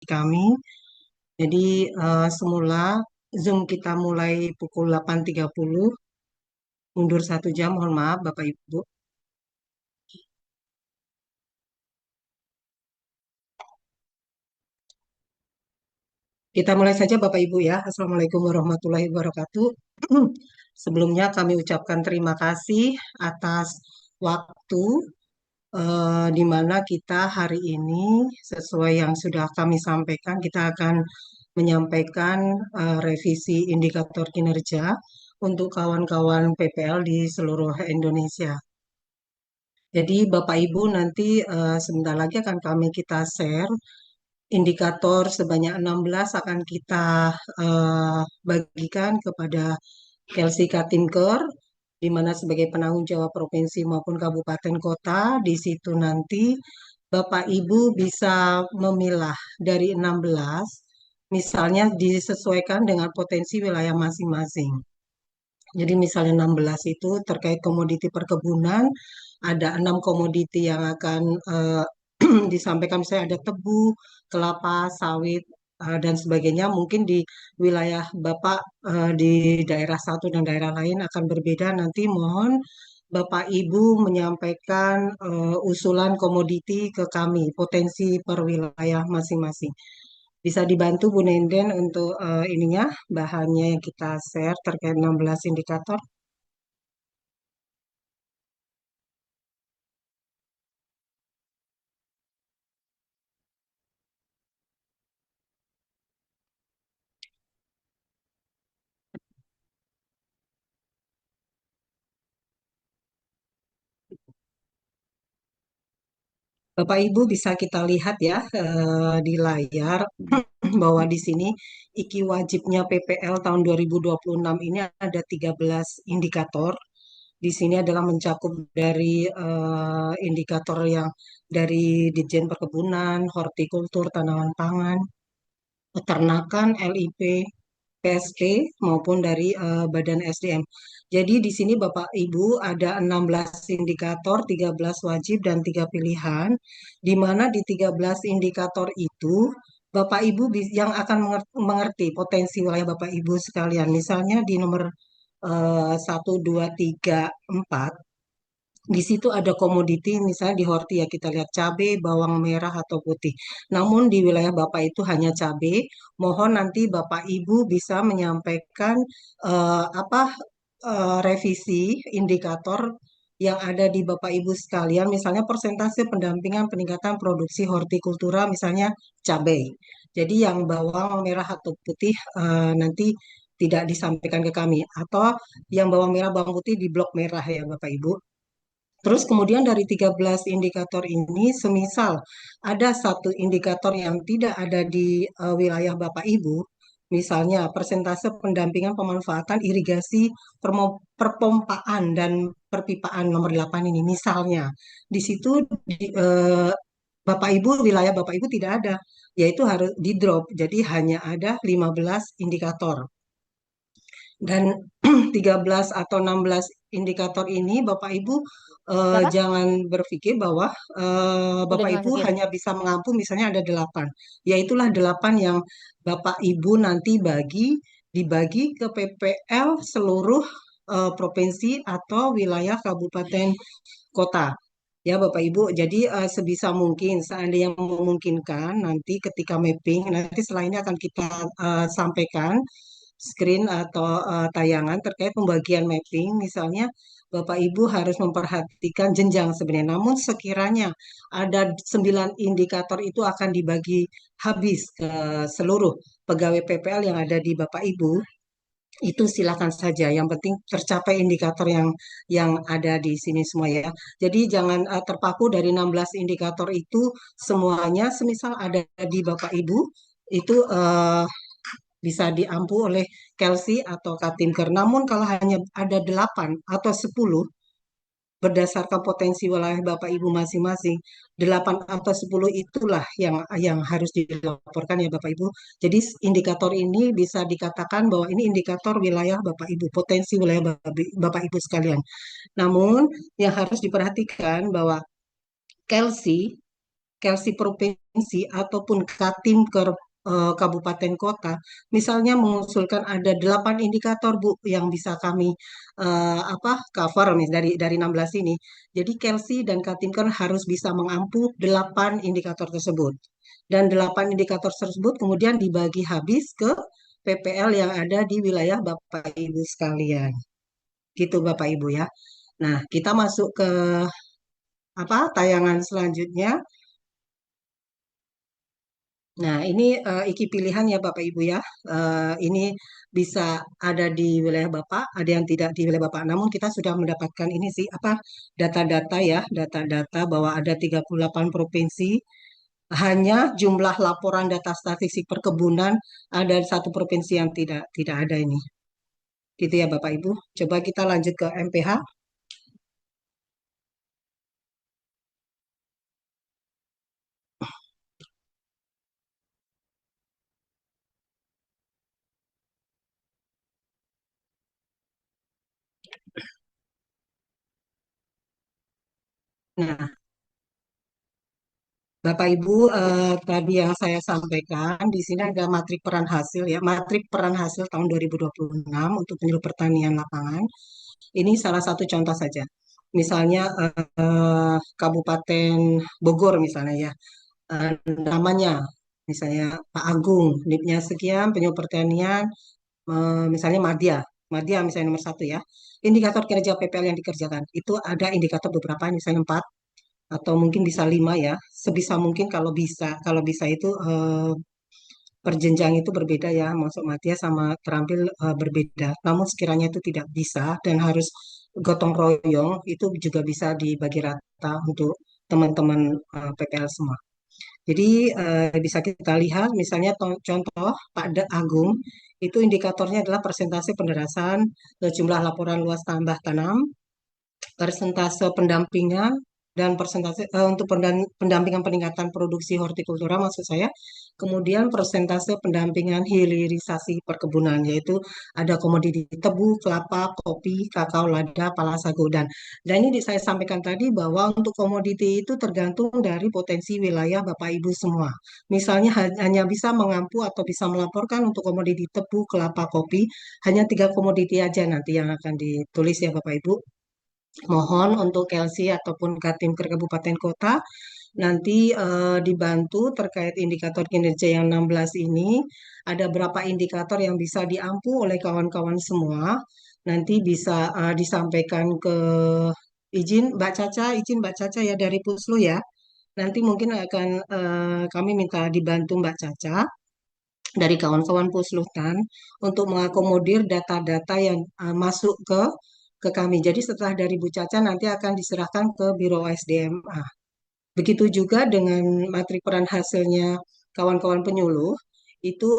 kami. Jadi semula Zoom kita mulai pukul 8.30, mundur 1 jam, mohon maaf Bapak Ibu. Kita mulai saja Bapak Ibu ya. Assalamualaikum warahmatullahi wabarakatuh. Sebelumnya kami ucapkan terima kasih atas waktu di mana kita hari ini sesuai yang sudah kami sampaikan, kita akan menyampaikan revisi indikator kinerja untuk kawan-kawan PPL di seluruh Indonesia. Jadi Bapak Ibu nanti sebentar lagi akan kita share indikator sebanyak 16 akan kita bagikan kepada Kelsey Katimker, di mana sebagai penanggung jawab provinsi maupun kabupaten kota. Di situ nanti Bapak Ibu bisa memilah dari 16, misalnya disesuaikan dengan potensi wilayah masing-masing. Jadi misalnya 16 itu terkait komoditi perkebunan, ada 6 komoditi yang akan disampaikan, misalnya ada tebu, kelapa, sawit, dan sebagainya. Mungkin di wilayah Bapak di daerah satu dan daerah lain akan berbeda. Nanti mohon Bapak Ibu menyampaikan usulan komoditi ke kami, potensi per wilayah masing-masing. Bisa dibantu Bu Nenden untuk ininya, bahannya yang kita share terkait 16 indikator. Bapak Ibu bisa kita lihat ya di layar bahwa di sini IKI wajibnya PPL tahun 2026 ini ada 13 indikator. Di sini adalah mencakup dari indikator yang dari Ditjen Perkebunan, Hortikultur, Tanaman Pangan, Peternakan, LIP, PSP maupun dari Badan SDM. Jadi di sini Bapak Ibu ada 16 indikator, 13 wajib dan 3 pilihan, di mana di 13 indikator itu Bapak Ibu yang akan mengerti potensi wilayah Bapak Ibu sekalian. Misalnya di nomor 1, 2, 3, 4, di situ ada komoditi, misalnya di Horti ya kita lihat cabai, bawang merah atau putih. Namun di wilayah Bapak itu hanya cabai. Mohon nanti Bapak Ibu bisa menyampaikan apa revisi indikator yang ada di Bapak Ibu sekalian, misalnya persentase pendampingan peningkatan produksi hortikultura, misalnya cabai. Jadi yang bawang merah atau putih nanti tidak disampaikan ke kami, atau yang bawang merah, bawang putih di blok merah ya Bapak Ibu. Terus kemudian dari 13 indikator ini, semisal ada satu indikator yang tidak ada di wilayah Bapak Ibu, misalnya persentase pendampingan pemanfaatan irigasi perpompaan dan perpipaan nomor 8 ini, misalnya di situ Bapak Ibu, wilayah Bapak Ibu tidak ada, yaitu harus di drop, jadi hanya ada 15 indikator. Dan 13 atau 16 indikator ini Bapak Ibu Ya Kak, jangan berpikir bahwa udah Bapak Ibu dimasukin. hanya bisa mengampu misalnya ada 8. Yaitulah 8 yang Bapak Ibu nanti dibagi ke PPL seluruh provinsi atau wilayah kabupaten kota. Ya Bapak Ibu, jadi sebisa mungkin seandainya memungkinkan nanti ketika mapping, nanti setelah ini akan kita sampaikan screen atau tayangan terkait pembagian mapping, misalnya Bapak Ibu harus memperhatikan jenjang sebenarnya. Namun sekiranya ada 9 indikator itu akan dibagi habis ke seluruh pegawai PPL yang ada di Bapak Ibu, itu silakan saja. Yang penting tercapai indikator yang ada di sini semua ya. Jadi jangan terpaku dari 16 indikator itu semuanya, semisal ada di Bapak Ibu itu bisa diampu oleh Kelsey atau Katimker. Namun kalau hanya ada 8 atau 10 berdasarkan potensi wilayah Bapak Ibu masing-masing, 8 atau 10 itulah yang harus dilaporkan ya Bapak Ibu. Jadi indikator ini bisa dikatakan bahwa ini indikator wilayah Bapak Ibu, potensi wilayah Bapak Ibu sekalian. Namun yang harus diperhatikan bahwa Kelsey Kelsi provinsi ataupun Katimker kabupaten kota, misalnya mengusulkan ada 8 indikator Bu yang bisa kami cover dari 16 ini. Jadi Kelsi dan Katimker harus bisa mengampu 8 indikator tersebut. Dan 8 indikator tersebut kemudian dibagi habis ke PPL yang ada di wilayah Bapak Ibu sekalian. Gitu Bapak Ibu ya. Nah, kita masuk ke tayangan selanjutnya. Nah, ini iki pilihan ya Bapak Ibu ya. Ini bisa ada di wilayah Bapak, ada yang tidak di wilayah Bapak. Namun kita sudah mendapatkan ini sih data-data ya, data-data bahwa ada 38 provinsi. Hanya jumlah laporan data statistik perkebunan ada satu provinsi yang tidak tidak ada ini. Gitu ya Bapak Ibu. Coba kita lanjut ke MPH. Nah, Bapak Ibu, tadi yang saya sampaikan di sini ada matrik peran hasil ya, matrik peran hasil tahun 2026 untuk penyuluh pertanian lapangan. Ini salah satu contoh saja. Misalnya Kabupaten Bogor misalnya ya, namanya misalnya Pak Agung, NIP-nya sekian, penyuluh pertanian, misalnya Madya, Madya misalnya nomor satu ya. Indikator kinerja PPL yang dikerjakan itu ada indikator beberapa, misalnya 4 atau mungkin bisa 5 ya. Sebisa mungkin kalau bisa itu per jenjang itu berbeda ya, masuk Madya sama terampil berbeda. Namun sekiranya itu tidak bisa dan harus gotong royong, itu juga bisa dibagi rata untuk teman-teman PPL semua. Jadi bisa kita lihat misalnya contoh Pak Agung itu indikatornya adalah persentase penderasan jumlah laporan luas tambah tanam, persentase pendampingan dan persentase untuk pendampingan peningkatan produksi hortikultura maksud saya. Kemudian persentase pendampingan hilirisasi perkebunan yaitu ada komoditi tebu, kelapa, kopi, kakao, lada, pala sago dan ini saya sampaikan tadi bahwa untuk komoditi itu tergantung dari potensi wilayah Bapak Ibu semua. Misalnya hanya bisa mengampu atau bisa melaporkan untuk komoditi tebu, kelapa, kopi hanya 3 komoditi aja nanti yang akan ditulis ya Bapak Ibu. Mohon untuk Kelsi ataupun Katimker Kabupaten Kota nanti dibantu terkait indikator kinerja yang 16 ini. Ada berapa indikator yang bisa diampu oleh kawan-kawan semua. Nanti bisa disampaikan ke izin Mbak Caca ya dari Puslu ya. Nanti mungkin akan kami minta dibantu Mbak Caca dari kawan-kawan Puslutan untuk mengakomodir data-data yang masuk ke kami. Jadi setelah dari Bu Caca nanti akan diserahkan ke Biro SDMA. Begitu juga dengan materi peran hasilnya kawan-kawan penyuluh, itu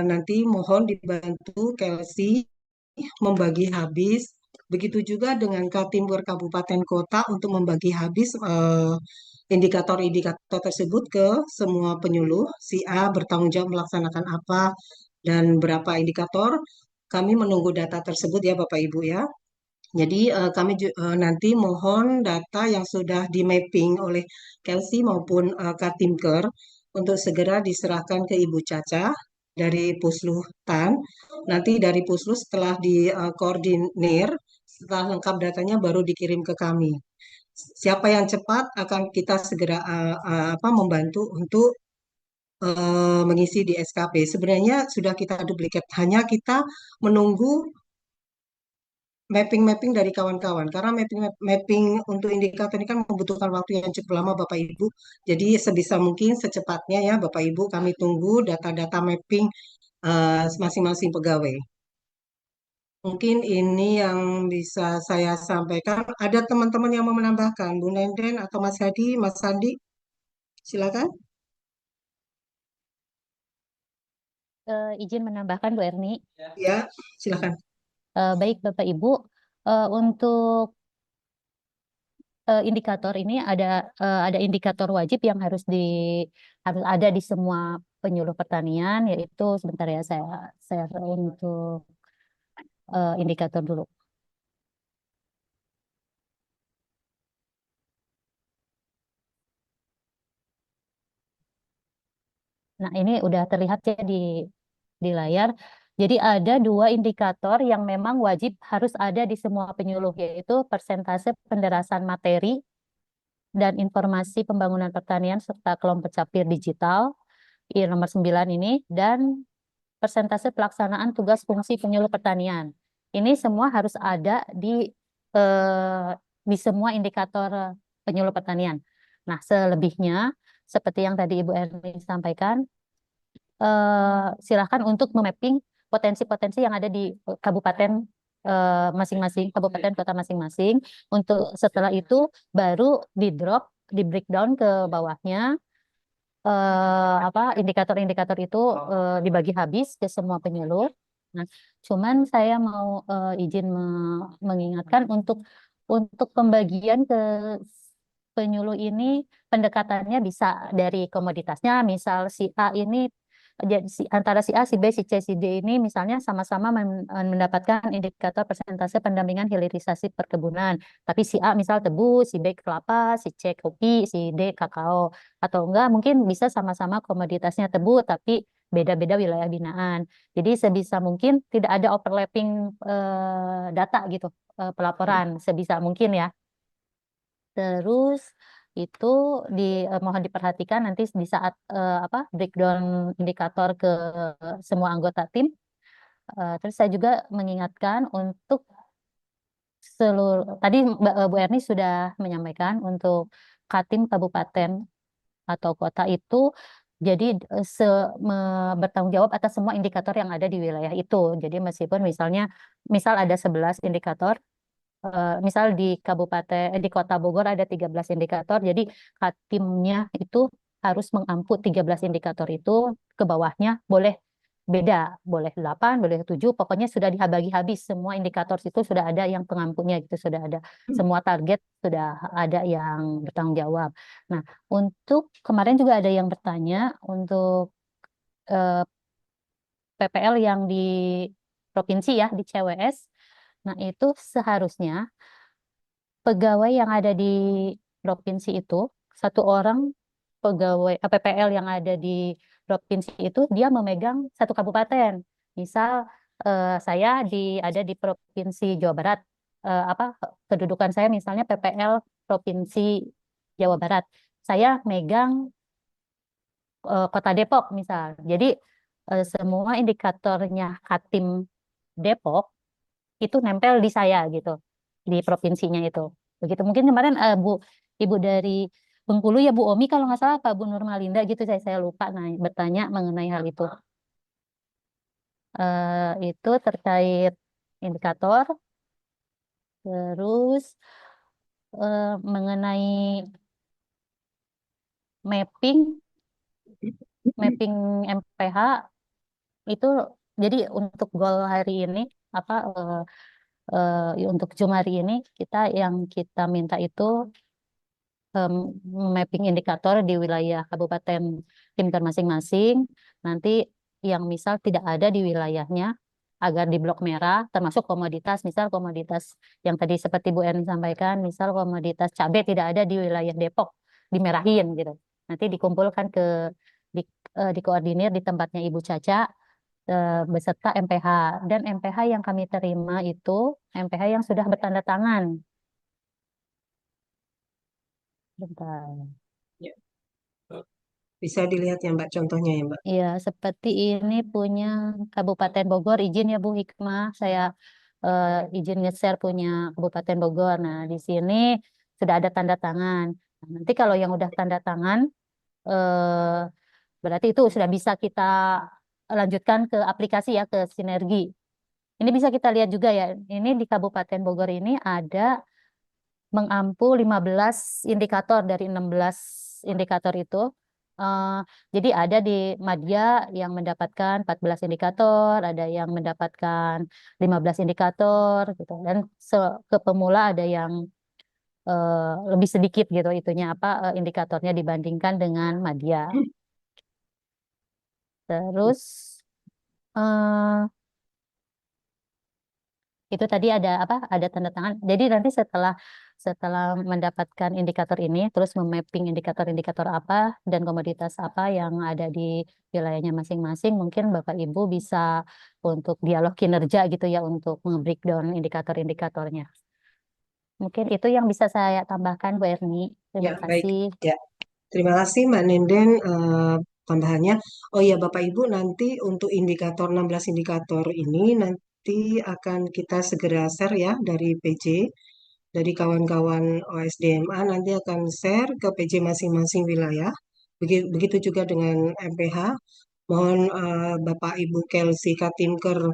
nanti mohon dibantu Kelsi membagi habis. Begitu juga dengan Katimur Kabupaten Kota untuk membagi habis indikator-indikator tersebut ke semua penyuluh. Si A bertanggung jawab melaksanakan apa dan berapa indikator. Kami menunggu data tersebut ya Bapak Ibu ya. Jadi kami nanti mohon data yang sudah di mapping oleh Kelsey maupun Katimker untuk segera diserahkan ke Ibu Caca dari Pusluh Tan. Nanti dari Pusluh setelah dikoordinir, setelah lengkap datanya baru dikirim ke kami. Siapa yang cepat akan kita segera membantu untuk mengisi di SKP. Sebenarnya sudah kita duplikat, hanya kita menunggu mapping-mapping dari kawan-kawan. Karena mapping untuk indikator ini kan membutuhkan waktu yang cukup lama Bapak Ibu. Jadi sebisa mungkin secepatnya ya Bapak Ibu kami tunggu data-data mapping masing-masing pegawai. Mungkin ini yang bisa saya sampaikan. Ada teman-teman yang mau menambahkan, Bu Nenden atau Mas Hadi, Mas Sandi, silakan. Izin menambahkan Bu Erni. Ya, silakan. Baik Bapak Ibu, untuk indikator ini ada indikator wajib yang harus ada di semua penyuluh pertanian, yaitu sebentar ya saya untuk indikator dulu. Nah, ini udah terlihat ya di layar. Jadi ada dua indikator yang memang wajib harus ada di semua penyuluh, yaitu persentase penderasan materi dan informasi pembangunan pertanian serta kelompok capir digital, nomor 9 ini, dan persentase pelaksanaan tugas fungsi penyuluh pertanian. Ini semua harus ada eh, di semua indikator penyuluh pertanian. Nah, selebihnya, seperti yang tadi Ibu Erni sampaikan, silakan untuk memapping potensi-potensi yang ada di kabupaten masing-masing, kabupaten kota masing-masing. Untuk setelah itu baru di drop, di breakdown ke bawahnya, apa indikator-indikator itu dibagi habis ke semua penyuluh. Nah, cuman saya mau izin mengingatkan untuk pembagian ke penyuluh ini pendekatannya bisa dari komoditasnya, misal si A ini jadi antara si A, si B, si C, si D ini misalnya sama-sama mendapatkan indikator persentase pendampingan hilirisasi perkebunan. Tapi si A misal tebu, si B kelapa, si C kopi, si D kakao. Atau enggak mungkin bisa sama-sama komoditasnya tebu tapi beda-beda wilayah binaan. Jadi sebisa mungkin tidak ada overlapping data gitu, pelaporan sebisa mungkin ya. Terus itu mohon diperhatikan nanti di saat apa breakdown indikator ke semua anggota tim. Terus saya juga mengingatkan untuk seluruh tadi Bu Erni sudah menyampaikan untuk Katim kabupaten atau kota itu jadi bertanggung jawab atas semua indikator yang ada di wilayah itu. Jadi meskipun misalnya misal ada 11 indikator, misal di di Kota Bogor ada 13 indikator, jadi Katimnya itu harus mengampu 13 indikator itu, ke bawahnya boleh beda, boleh 8, boleh 7, pokoknya sudah dibagi habis semua indikator itu sudah ada yang pengampunya gitu, sudah ada semua target sudah ada yang bertanggung jawab. Nah, untuk kemarin juga ada yang bertanya untuk eh, PPL yang di provinsi ya, di CWS. Nah, itu seharusnya pegawai yang ada di provinsi itu, satu orang pegawai PPL yang ada di provinsi itu, dia memegang satu kabupaten. Misal saya ada di provinsi Jawa Barat, apa kedudukan saya misalnya PPL provinsi Jawa Barat. Saya megang Kota Depok misal. Jadi semua indikatornya Katim Depok itu nempel di saya gitu, di provinsinya itu. Begitu mungkin kemarin Ibu dari Bengkulu ya Bu Omi kalau nggak salah Pak Bu Nurmalinda gitu saya lupa bertanya mengenai hal itu. Itu terkait indikator, terus mengenai mapping mapping MPH itu jadi untuk goal hari ini apa untuk Zoom hari ini yang kita minta itu em, mapping indikator di wilayah kabupaten Timur masing-masing. Nanti yang misal tidak ada di wilayahnya agar di blok merah, termasuk komoditas, misal komoditas yang tadi seperti Bu Erni sampaikan, misal komoditas cabai tidak ada di wilayah Depok, dimerahin gitu. Nanti dikumpulkan di, dikoordinir di tempatnya Ibu Caca beserta MPH. Dan MPH yang kami terima itu MPH yang sudah bertanda tangan. Bentar. Ya. Bisa dilihat ya Mbak contohnya ya Mbak. Iya, seperti ini punya Kabupaten Bogor. Izin ya Bu Hikmah, saya izin nge-share punya Kabupaten Bogor. Nah, di sini sudah ada tanda tangan. Nah, nanti kalau yang udah tanda tangan, eh, berarti itu sudah bisa kita lanjutkan ke aplikasi ya, ke Sinergi. Ini bisa kita lihat juga ya. Ini di Kabupaten Bogor ini ada mengampu 15 indikator dari 16 indikator itu. Eh, jadi ada di Madya yang mendapatkan 14 indikator, ada yang mendapatkan 15 indikator gitu. Dan ke pemula ada yang lebih sedikit gitu itunya apa indikatornya dibandingkan dengan Madya. Terus eh, itu tadi ada apa? Ada tanda tangan. Jadi nanti setelah setelah mendapatkan indikator ini, terus memapping indikator-indikator apa dan komoditas apa yang ada di wilayahnya masing-masing, mungkin Bapak Ibu bisa untuk dialog kinerja gitu ya untuk nge-breakdown indikator-indikatornya. Mungkin itu yang bisa saya tambahkan, Bu Erni. Ya, Terima baik. kasih. Ya, terima kasih Mbak Nenden tambahannya. Oh iya Bapak Ibu, nanti untuk indikator 16 indikator ini nanti akan kita segera share ya dari PJ, dari kawan-kawan OSDMA nanti akan share ke PJ masing-masing wilayah. Begitu juga dengan MPH. Mohon Bapak Ibu Kelsey Katinker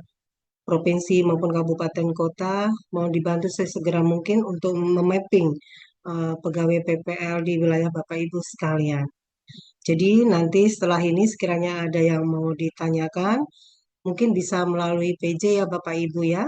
provinsi maupun kabupaten kota mohon dibantu sesegera mungkin untuk memapping pegawai PPL di wilayah Bapak Ibu sekalian. Jadi nanti setelah ini sekiranya ada yang mau ditanyakan, mungkin bisa melalui PJ ya Bapak Ibu ya.